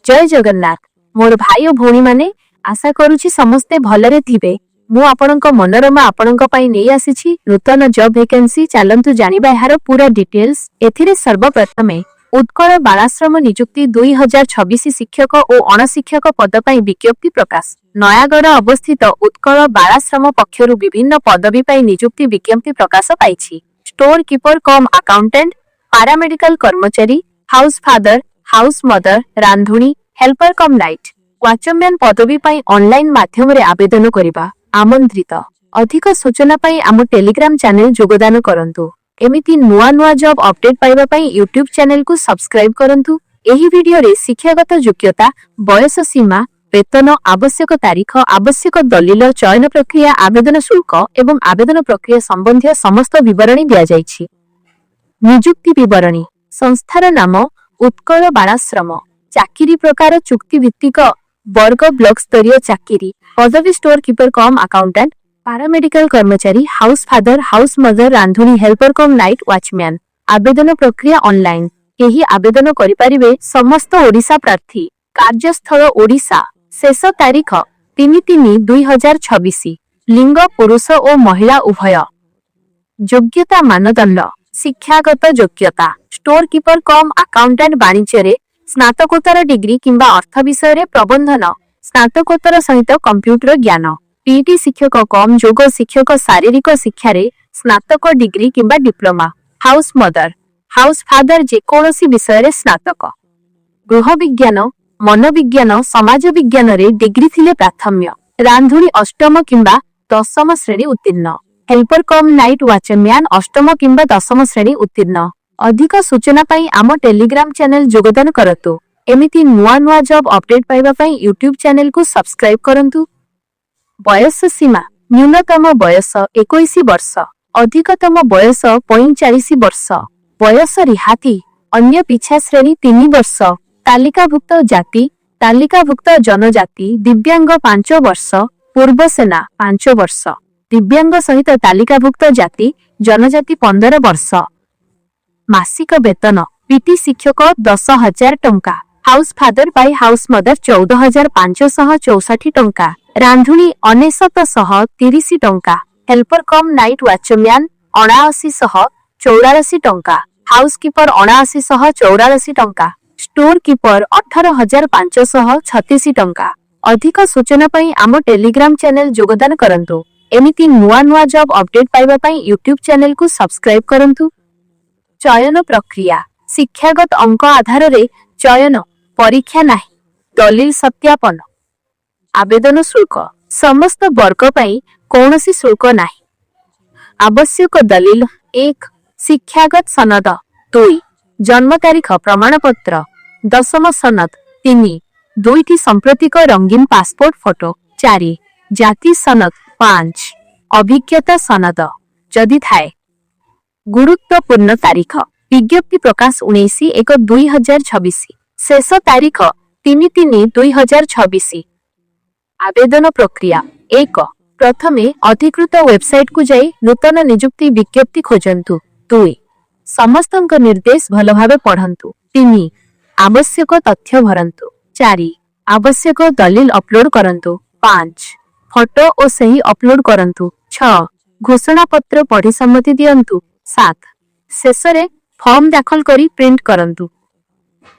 जय जगन्नाथ मोर भाई और भौणी माने आशा करूची समस्ते भलरे थिबे। मु आपणक मनोरमा आपणक पई नै आसीछि नूतन जॉब वैकेंसी। चलंतु जानिबा एहार पूरा डिटेल्स। एथिरे सर्वप्रथमे उत्कल बालाश्रम नियुक्ति 2026 शिक्षक और अणशिक्षक पद पई विज्ञप्ति प्रकाश। नयागढ़ अवस्थित उत्कल बालाश्रम पक्षरु विभिन्न पदवी पई नियुक्ति विज्ञप्ति प्रकाश पाइछि। Store keeper cum accountant, paramedical कर्मचारी, हाउस फादर, हाउस मदर, रांधुणी, हेल्पर कम नाइट, वॉचमैन पदवी पई ऑनलाइन माध्यम रे आवेदन करिबा आमंत्रित। अधिक सूचना पई आम टेलीग्राम चैनल योगदान करंतु। एमिति नुआ नुआ जॉब अपडेट पाइबा पई यूट्यूब चैनल को सब्सक्राइब करंतु। एही वीडियो रे शिक्षागत योग्यता, वयस सीमा, वेतन, आवश्यक तारीख, आवश्यक दलील, चयन प्रक्रिया, आवेदन शुल्क एवं आवेदन प्रक्रिया संबंधी समस्त विवरणी दिया जायछि। नियुक्ति विवरणी। संस्थार नाम उत्कल बालाश्रम। चाकिरी प्रकार चुक्ति भित्तिक वर्ग ब्लॉक स्तरीय चाकिरी। पदवी store keeper cum accountant, paramedical कर्मचारी, हाउस फादर, हाउस मदर, रांधुणी, हेल्पर कम नाइट वॉचमैन। आवेदन प्रक्रिया ऑनलाइन। एही आवेदन करिपारिबे समस्त ओडिशा प्रार्थी। कार्यस्थल ओडिशा। शेष तारीख 3/3/2026। लिंग पुरुष और महिला उभय। योग्यता मानदंड। शिक्षागत योग्यता स्टोर कीपर कम अकाउंटेंट वाणिज्य रे स्नातकोत्तर डिग्री किंबा अर्थ विषय रे प्रबंधन, स्नातकोत्तर सहित कंप्यूटर ज्ञान। पीटी शिक्षक कम योग शिक्षक शारीरिक शिक्षा रे स्नातक डिग्री किंबा diploma. House mother, house father जेकोसी विषय रे स्नातक। गृह विज्ञान, मनोविज्ञान, समाज विज्ञान रे डिग्री थिले प्राथम्य। रांधुणी अष्टम किंबा दशम श्रेणी उत्तीर्ण। हेल्पर कम नाइट वॉचमैन अष्टम किंबा दशम श्रेणी उत्तीर्ण। अधिक सूचना पाई आम टेलीग्राम चैनल योगदान करतु। एमिति नुआ नुआ जॉब अपडेट पाइबा पाई यूट्यूब चैनल को सब्सक्राइब करंतु। वयस सीमा। न्यूनतम वयस 21 वर्ष, अधिकतम वयस 45 वर्ष। वयस रिहाती। अन्य पिछा श्रेणी 3 वर्ष। तालिकाभुक्त जाति, तालिकाभुक्त जनजाति, दिव्यांग 5 वर्ष, पूर्व सेना 5 वर्ष, दिव्यांग सहित तालिकाभुक्त जाति जनजाति 15 वर्ष। मासिक वेतन। पीटी शिक्षक 10,000 टंका। House father bye house mother 14,564 टंका। रांधुणी 9930 टंका। हेल्पर कम नाइट वॉचमैन 7944 टंका। हाउस कीपर 7944 टंका। स्टोर कीपर 18,536 टंका। अधिक सूचना पाई आम टेलीग्राम चैनल योगदान करंतु। एमिति नुआ नुआ जॉब अपडेट पाइबा पाई यूट्यूब चैनल को सब्सक्राइब करंतु। चयन प्रक्रिया। शिक्षागत अंक आधार रे चयन। परीक्षा नाही। दलील सत्यापन। आवेदन शुल्क। समस्त वर्ग पाई कौनसी शुल्क नाही। आवश्यक दलील 1 शिक्षागत सनद, 2 जन्म तारीख प्रमाणपत्र, दशम सनद, 3 2टी सांप्रतिक रंगीन पासपोर्ट फोटो, 4 जाति सनद, 5 अभिज्ञता सनद जदि थाए। गुरुत्वपूर्ण तारीख। विज्ञप्ति प्रकाश 19/1/2026। शेष तारीख 3/3/2026। आवेदन प्रक्रिया। 1 प्रथमे अधिकृत वेबसाइट को जाई नूतन नियुक्ति विज्ञप्ति खोजंतु। 2 समस्तंक निर्देश भल भावे पढ़ंतु। 3 आवश्यक तथ्य भरंतु। 4 आवश्यक दलील अपलोड करंतु। 5 फोटो और सही अपलोड करंतु। 6 घोषणा पत्र पढ़ी सम्मति दियंतु। 7 शेष रे फॉर्म दाखल करी प्रिंट करंतु।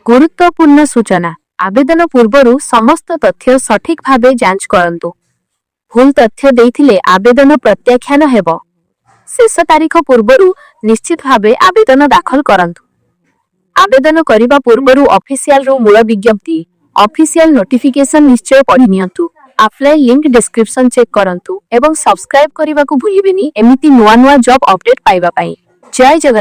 गुरुत्वपूर्ण सूचना। आवेदन पूर्वरु समस्त तथ्य सठिक भावे जांच करंतु। भूल तथ्य देइथिले आवेदन प्रत्याख्यान हेबो। शेष तारीख पूर्वरु निश्चित भावे आवेदन दाखल करंतु। आवेदन करिबा पूर्वरु ऑफिशियल रो मूल विज्ञप्ति, ऑफिशियल नोटिफिकेशन निश्चय पढ़ी नियंतु। अप्लाई लिंक डिस्क्रिप्शन चेक करंतु एवं सब्सक्राइब करिबा को भूलिबेनी एमिति नुआ नुआ जॉब अपडेट पाइबा पाई। जय जगन्नाथ।